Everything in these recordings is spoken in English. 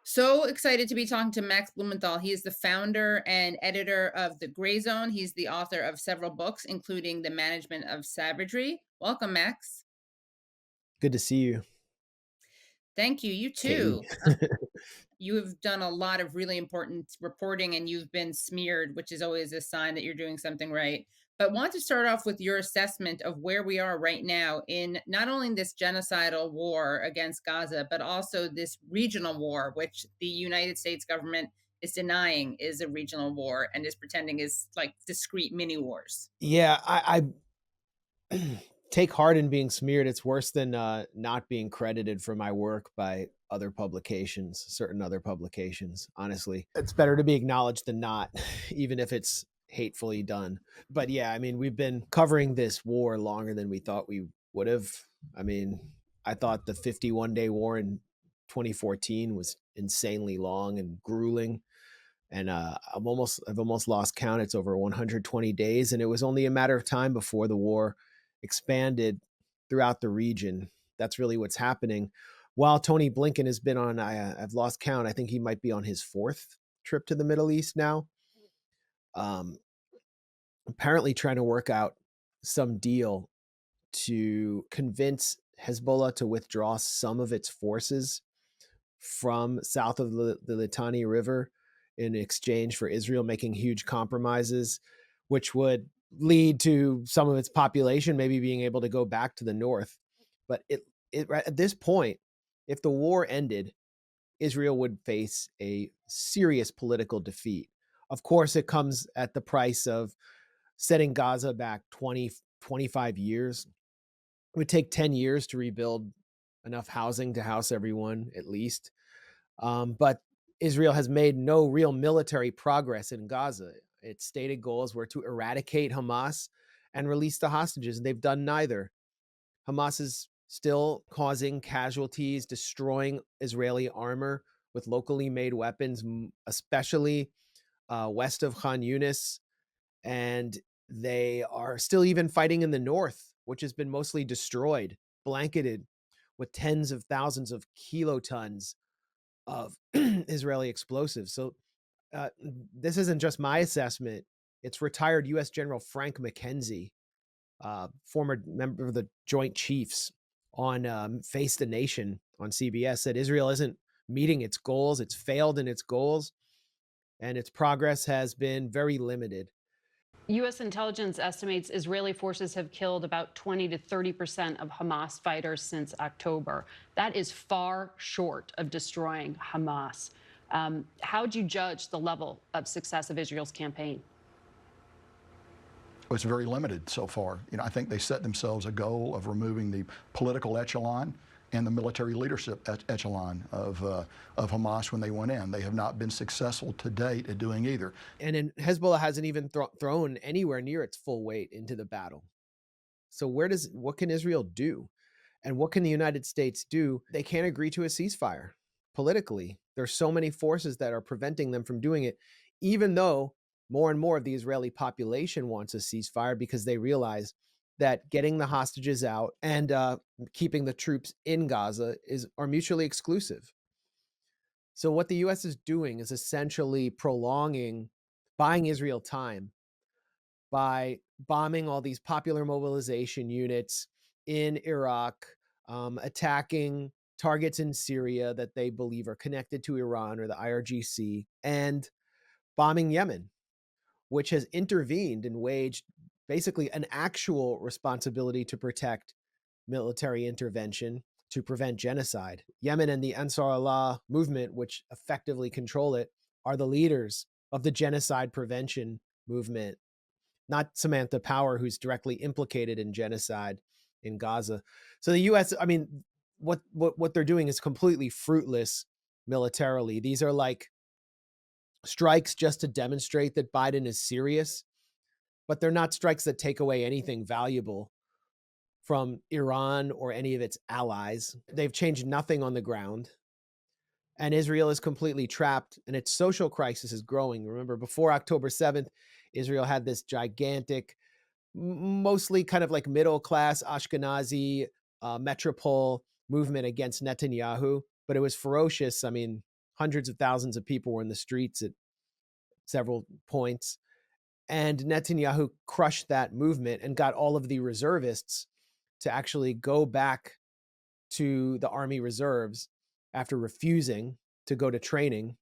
So excited to be talking to Max Blumethal. He is the founder and editor of The Gray Zone. He's the author of several books, including The Management of Savagery. Welcome, Max. Good to see you. Thank you. You too. You have done a lot of really important reporting, and you've been smeared, which is always a sign that you're doing something right. But want to start off with your assessment of where we are right now in not only this genocidal war against Gaza, but also this regional war, which the United States government is denying is a regional war and is pretending is like discrete mini wars. Yeah, I take heart in being smeared. It's worse than not being credited for my work by other publications, certain other publications. Honestly, it's better to be acknowledged than not, even if it's hatefully done. But yeah, I mean, we've been covering this war longer than we thought we would have. I mean, I thought the 51-day war in 2014 was insanely long and grueling. And I've almost lost count. It's over 120 days. And it was only a matter of time before the war expanded throughout the region. That's really what's happening. While Tony Blinken has been on, I've lost count. I think he might be on his 4th trip to the Middle East now. Apparently trying to work out some deal to convince Hezbollah to withdraw some of its forces from south of the Litani River in exchange for Israel making huge compromises, which would lead to some of its population maybe being able to go back to the north. But at this point, if the war ended, Israel would face a serious political defeat. Of course, it comes at the price of setting Gaza back 20, 25 years. It would take 10 years to rebuild enough housing to house everyone, at least. But Israel has made no real military progress in Gaza. Its stated goals were to eradicate Hamas and release the hostages, and they've done neither. Hamas is still causing casualties, destroying Israeli armor with locally made weapons, especially west of Khan Yunis. And they are still even fighting in the north, which has been mostly destroyed, blanketed with tens of thousands of kilotons of Israeli explosives. So this isn't just my assessment. It's retired U.S. General Frank McKenzie, former member of the Joint Chiefs, on Face the Nation on CBS, said Israel isn't meeting its goals. It's failed in its goals, and its progress has been very limited. U.S. intelligence estimates Israeli forces have killed about 20 to 30% of Hamas fighters since October. That is far short of destroying Hamas. How do you judge the level of success of Israel's campaign? It's very limited so far. I think they set themselves a goal of removing the political echelon and the military leadership echelon of Hamas when they went in. They have not been successful to date at doing either. And Hezbollah hasn't even thrown anywhere near its full weight into the battle. So what can Israel do? And what can the United States do? They can't agree to a ceasefire politically. There's so many forces that are preventing them from doing it, even though more and more of the Israeli population wants a ceasefire because they realize that getting the hostages out and keeping the troops in Gaza are mutually exclusive. So what the U.S. is doing is essentially buying Israel time by bombing all these popular mobilization units in Iraq, attacking targets in Syria that they believe are connected to Iran or the IRGC, and bombing Yemen, which has intervened and waged basically an actual responsibility to protect military intervention to prevent genocide. Yemen and the Ansar Allah movement, which effectively control it, are the leaders of the genocide prevention movement, not Samantha Power, who's directly implicated in genocide in Gaza. So the U.S., I mean, what they're doing is completely fruitless militarily. These are like strikes just to demonstrate that Biden is serious, but they're not strikes that take away anything valuable from Iran or any of its allies. They've changed nothing on the ground. And Israel is completely trapped, and its social crisis is growing. Remember, before October 7th, Israel had this gigantic mostly kind of like middle class Ashkenazi metropole movement against Netanyahu, but it was ferocious. I mean, hundreds of thousands of people were in the streets at several points. And Netanyahu crushed that movement and got all of the reservists to actually go back to the army reserves after refusing to go to training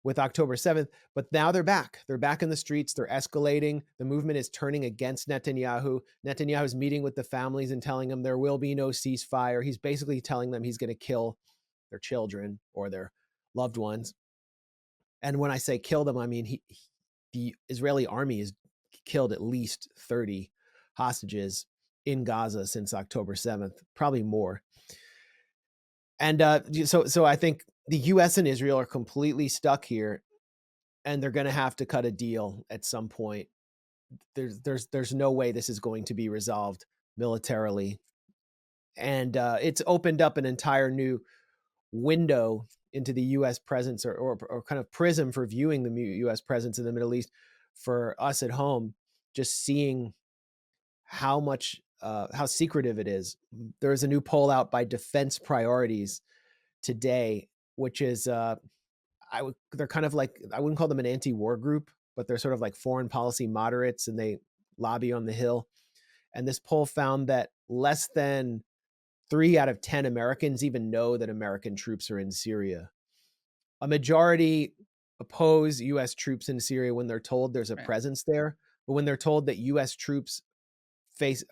with October 7th. But now they're back. They're back in the streets. They're escalating. The movement is turning against Netanyahu. Netanyahu's meeting with the families and telling them there will be no ceasefire. He's basically telling them he's going to kill their children or their loved ones. And when I say kill them, I mean the Israeli army has killed at least 30 hostages in Gaza since October 7th, probably more. And so I think the U.S. and Israel are completely stuck here, and they're going to have to cut a deal at some point. There's no way this is going to be resolved militarily, and it's opened up an entire new window into the U.S. presence or kind of prism for viewing the U.S. presence in the Middle East for us at home, just seeing how much how secretive it is. There is a new poll out by Defense Priorities today, which is they're kind of like, I wouldn't call them an anti-war group, but they're sort of like foreign policy moderates, and they lobby on the Hill. And this poll found that less than 3 out of 10 Americans even know that American troops are in Syria. A majority oppose U.S. troops in Syria when they're told there's a presence there, but when they're told that U.S. troops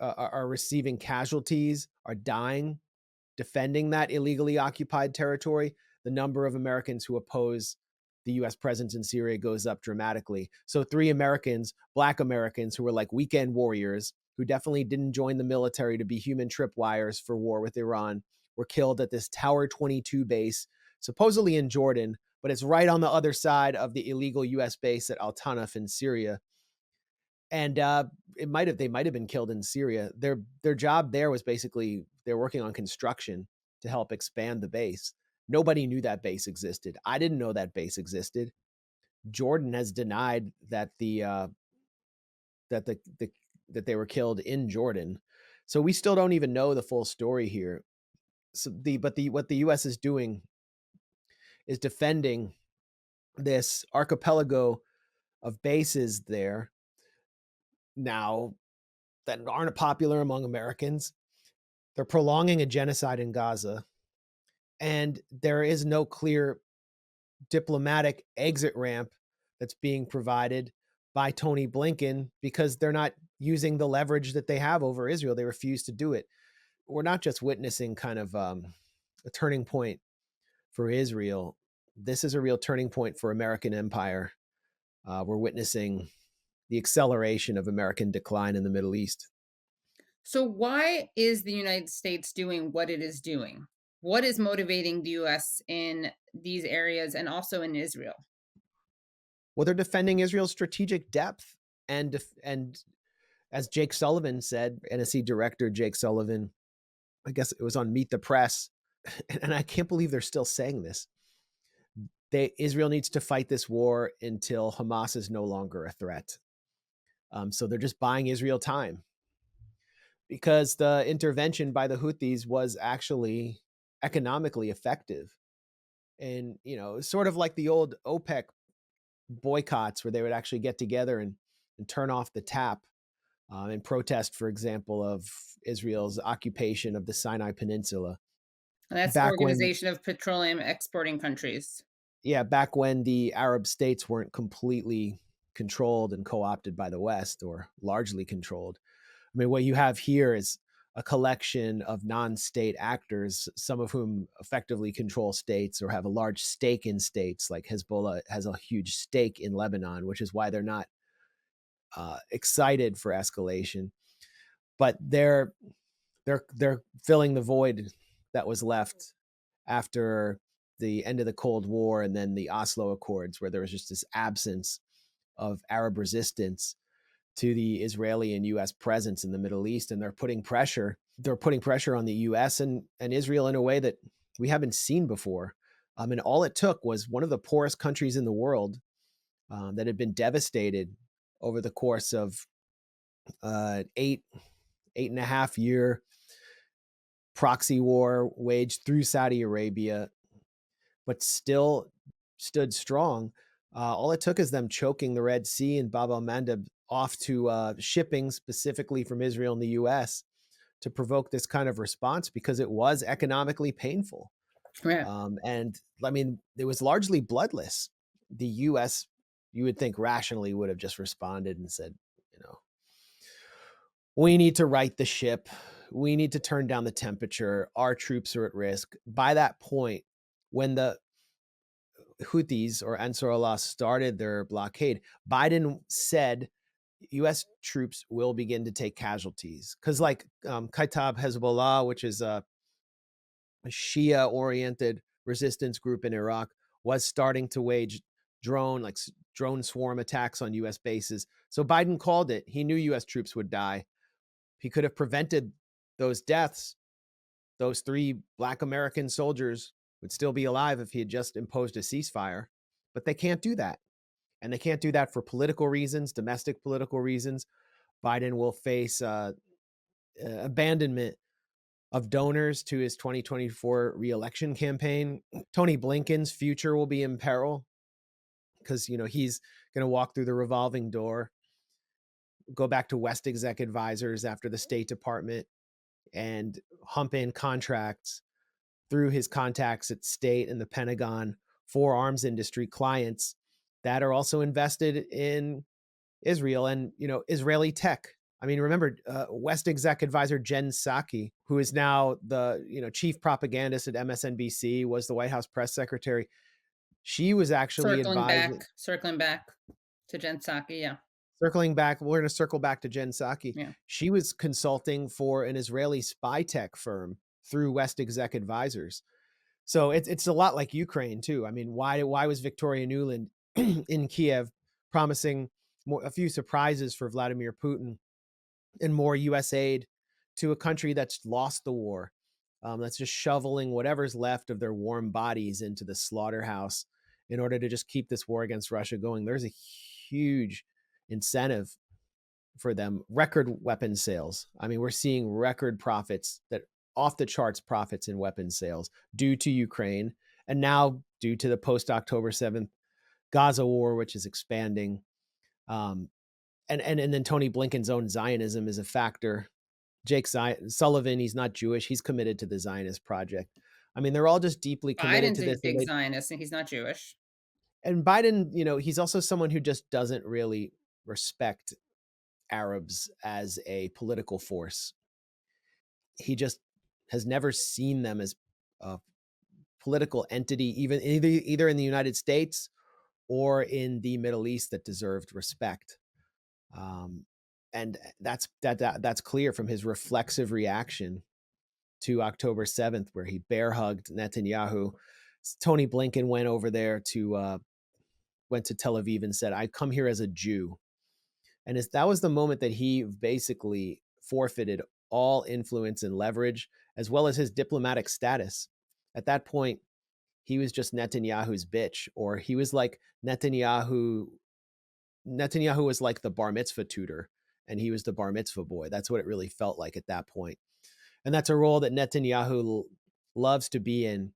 are receiving casualties, are dying, defending that illegally occupied territory, the number of Americans who oppose the U.S. presence in Syria goes up dramatically. So 3 Americans, Black Americans, who were like weekend warriors, who definitely didn't join the military to be human tripwires for war with Iran, were killed at this Tower 22 base, supposedly in Jordan, but it's right on the other side of the illegal U.S. base at Al Tanaf in Syria. And they might have been killed in Syria. Their job there was basically they're working on construction to help expand the base. Nobody knew that base existed. I didn't know that base existed. Jordan has denied that that they were killed in Jordan. So we still don't even know the full story here. So what the U.S. is doing is defending this archipelago of bases there now that aren't popular among Americans. They're prolonging a genocide in Gaza, and there is no clear diplomatic exit ramp that's being provided by Tony Blinken because they're not using the leverage that they have over Israel. They refuse to do it. We're not just witnessing kind of a turning point for Israel. This is a real turning point for American empire. We're witnessing the acceleration of American decline in the Middle East. So why is the United States doing what it is doing? What is motivating the US in these areas and also in Israel? Well, they're defending Israel's strategic depth, and as Jake Sullivan said, NSC director Jake Sullivan, I guess it was on Meet the Press, and I can't believe they're still saying this. Israel needs to fight this war until Hamas is no longer a threat. So they're just buying Israel time, because the intervention by the Houthis was actually economically effective. And, sort of like the old OPEC boycotts where they would actually get together and turn off the tap in protest, for example, of Israel's occupation of the Sinai Peninsula. And that's the Organization of Petroleum Exporting Countries. Yeah, back when the Arab states weren't completely controlled and co-opted by the West, or largely controlled. I mean, what you have here is a collection of non-state actors, some of whom effectively control states or have a large stake in states. Like Hezbollah has a huge stake in Lebanon, which is why they're not excited for escalation. But they're filling the void that was left after the end of the Cold War and then the Oslo Accords, where there was just this absence of Arab resistance to the Israeli and U.S. presence in the Middle East. And they're putting pressure on the U.S. and Israel in a way that we haven't seen before. And all it took was one of the poorest countries in the world that had been devastated over the course of eight and a half year proxy war waged through Saudi Arabia, but still stood strong. All it took is them choking the Red Sea and Bab el-Mandeb off to shipping specifically from Israel and the U.S. to provoke this kind of response, because it was economically painful. Yeah. And I mean, it was largely bloodless. The U.S., you would think rationally, would have just responded and said, you know, we need to right the ship. We need to turn down the temperature. Our troops are at risk. By that point, when the Houthis or Ansar Allah started their blockade, Biden said U.S. troops will begin to take casualties. Because like Kataib Hezbollah, which is a Shia-oriented resistance group in Iraq, was starting to wage drone swarm attacks on U.S. bases. So Biden called it. He knew U.S. troops would die. He could have prevented those deaths. Those 3 Black American soldiers would still be alive if he had just imposed a ceasefire. But they can't do that. And they can't do that for political reasons, domestic political reasons. Biden will face abandonment of donors to his 2024 reelection campaign. Tony Blinken's future will be in peril because, you know, he's going to walk through the revolving door, go back to West exec advisors after the State Department, and hump in contracts through his contacts at State and the Pentagon for arms industry clients that are also invested in Israel and, you know, Israeli tech. I mean, remember West exec advisor Jen Psaki, who is now the, you know, chief propagandist at MSNBC, was the White House press secretary. She was actually advising. Circling back to Jen Psaki, yeah. Circling back, we're going to circle back to Jen Psaki. Yeah. She was consulting for an Israeli spy tech firm through West exec advisors. So it's a lot like Ukraine too. I mean, why was Victoria Nuland in Kiev promising a few surprises for Vladimir Putin and more U.S. aid to a country that's lost the war, that's just shoveling whatever's left of their warm bodies into the slaughterhouse in order to just keep this war against Russia going? There's a huge incentive for them. Record weapons sales. I mean, we're seeing record profits, that off the charts profits in weapons sales due to Ukraine, and now due to the post October 7th Gaza war, which is expanding. And then Tony Blinken's own Zionism is a factor. Jake Sullivan, he's not Jewish. He's committed to the Zionist project. I mean, they're all just deeply committed Biden's to a this. big Zionist, and he's not Jewish. And Biden, you know, he's also someone who just doesn't really respect Arabs as a political force. He just has never seen them as a political entity, even either in the United States or in the Middle East, that deserved respect. And that's clear from his reflexive reaction to October 7th, where he bear hugged Netanyahu. Tony Blinken went over there went to Tel Aviv and said, "I come here as a Jew." And that was the moment that he basically forfeited all influence and leverage, as well as his diplomatic status. At that point, he was just Netanyahu's bitch, or he was like Netanyahu was like the bar mitzvah tutor, and he was the bar mitzvah boy. That's what it really felt like at that point. And that's a role that Netanyahu loves to be in.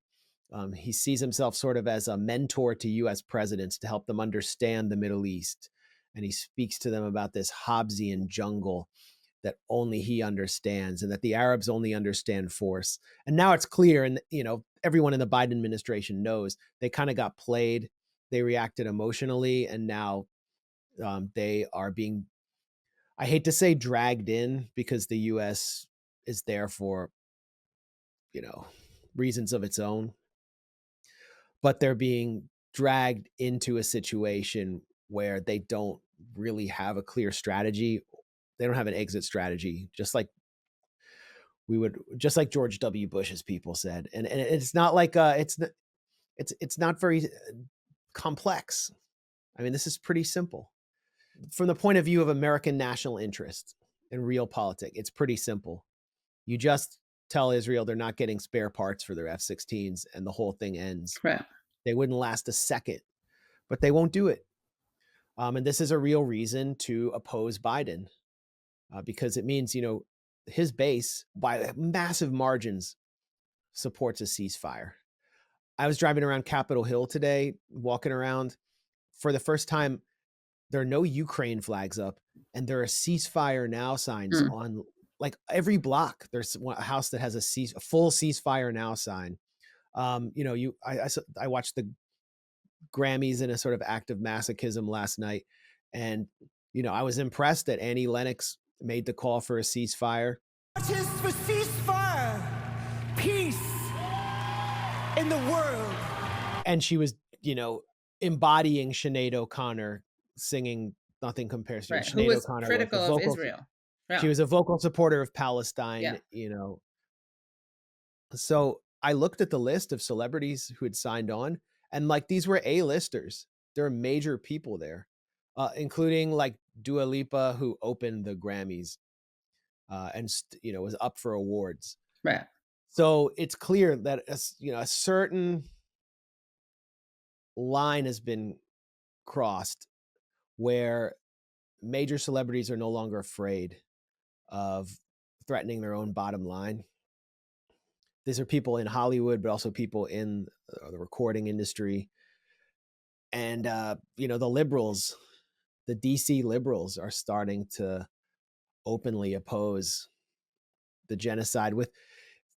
He sees himself sort of as a mentor to U.S. presidents to help them understand the Middle East. And he speaks to them about this Hobbesian jungle that only he understands, and that the Arabs only understand force. And now it's clear, and, you know, everyone in the Biden administration knows they kind of got played. They reacted emotionally, and now they are being, I hate to say dragged in, because the U.S. is there for, you know, reasons of its own, but they're being dragged into a situation where they don't really have a clear strategy. They don't have an exit strategy, just like George W. Bush, as people said. And it's not like it's not very complex. I mean, this is pretty simple. From the point of view of American national interest and real politics, it's pretty simple. You just tell Israel they're not getting spare parts for their F-16s, and the whole thing ends. Right. They wouldn't last a second, but they won't do it. And this is a real reason to oppose Biden. because it means, his base by massive margins supports a ceasefire. I was driving around Capitol Hill today, walking around. For the first time, there are no Ukraine flags up, and there are ceasefire now signs Mm. on like every block. There's a house that has a full ceasefire now sign. I watched the Grammys in a sort of act of masochism last night, and I was impressed that Annie Lennox made the call for a ceasefire. Marches for ceasefire, peace in the world. And she was, embodying Sinead O'Connor singing "Nothing Compares to You." Right. Who Sinead was O'Connor was critical a of vocal. Israel. She Yeah. was a vocal supporter of Palestine. Yeah. So I looked at the list of celebrities who had signed on, and like these were A-listers. There are major people there, including like Dua Lipa, who opened the Grammys, and was up for awards. Right. So it's clear that a certain line has been crossed where major celebrities are no longer afraid of threatening their own bottom line. These are people in Hollywood, but also people in the recording industry. And, the liberals, the DC liberals are starting to openly oppose the genocide with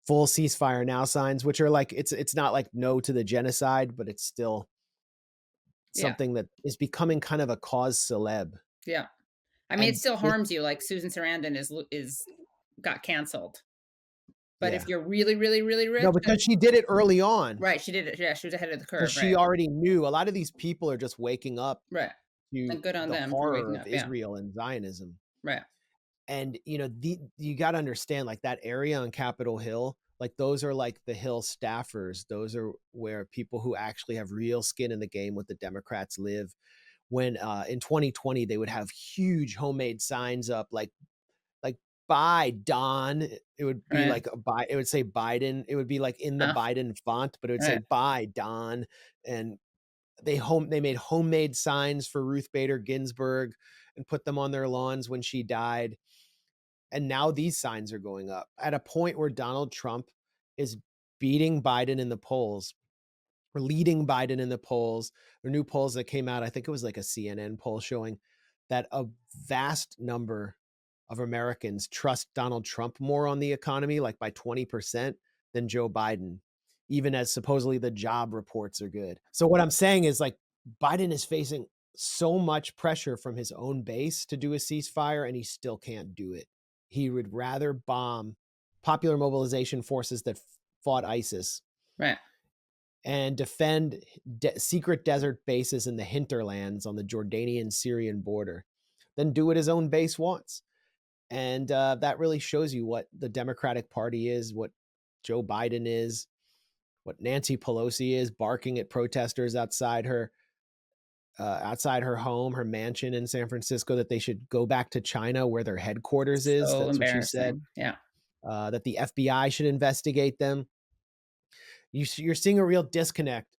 full ceasefire now signs, which are like, it's not like no to the genocide, but it's still something that is becoming kind of a cause celeb. Yeah. I mean, it And still harms you. Like Susan Sarandon is got canceled. But if you're really, really, really rich, no, because she did it early on. right, she did it. Yeah, she was ahead of the Because curve. she Right. already knew a lot of these people are just waking up Right. to And good on the them for horror waking of up. Yeah. Israel and Zionism. Right. And you got to understand, like that area on Capitol Hill, like those are like the Hill staffers. Those are where people who actually have real skin in the game with the Democrats live. When in 2020 they would have huge homemade signs up like "Bye Don." It would be Right. like it would say Biden. It would be like in the Oh, Biden font, but it would say right. "Bye Don." And they made homemade signs for Ruth Bader Ginsburg and put them on their lawns when she died. And now these signs are going up at a point where Donald Trump is beating Biden in the polls, or leading Biden in the polls. There are new polls that came out. I think it was like a CNN poll showing that a vast number of Americans trust Donald Trump more on the economy, like by 20%, than Joe Biden, even as supposedly the job reports are good. So what I'm saying is like Biden is facing so much pressure from his own base to do a ceasefire, and he still can't do it. He would rather bomb popular mobilization forces that fought ISIS Right. and defend secret desert bases in the hinterlands on the Jordanian-Syrian border than do what his own base wants. And that really shows you what the Democratic Party is, what Joe Biden is, what Nancy Pelosi is, barking at protesters outside her home, her mansion in San Francisco, that they should go back to China where their headquarters is. So That's what she said. embarrassing. Yeah. That the FBI should investigate them. You're seeing a real disconnect.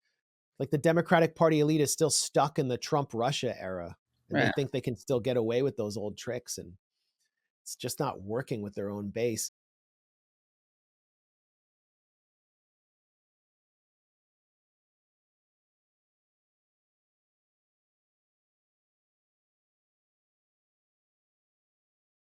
Like the Democratic Party elite is still stuck in the Trump-Russia era, and they Right. think they can still get away with those old tricks, and it's just not working with their own base.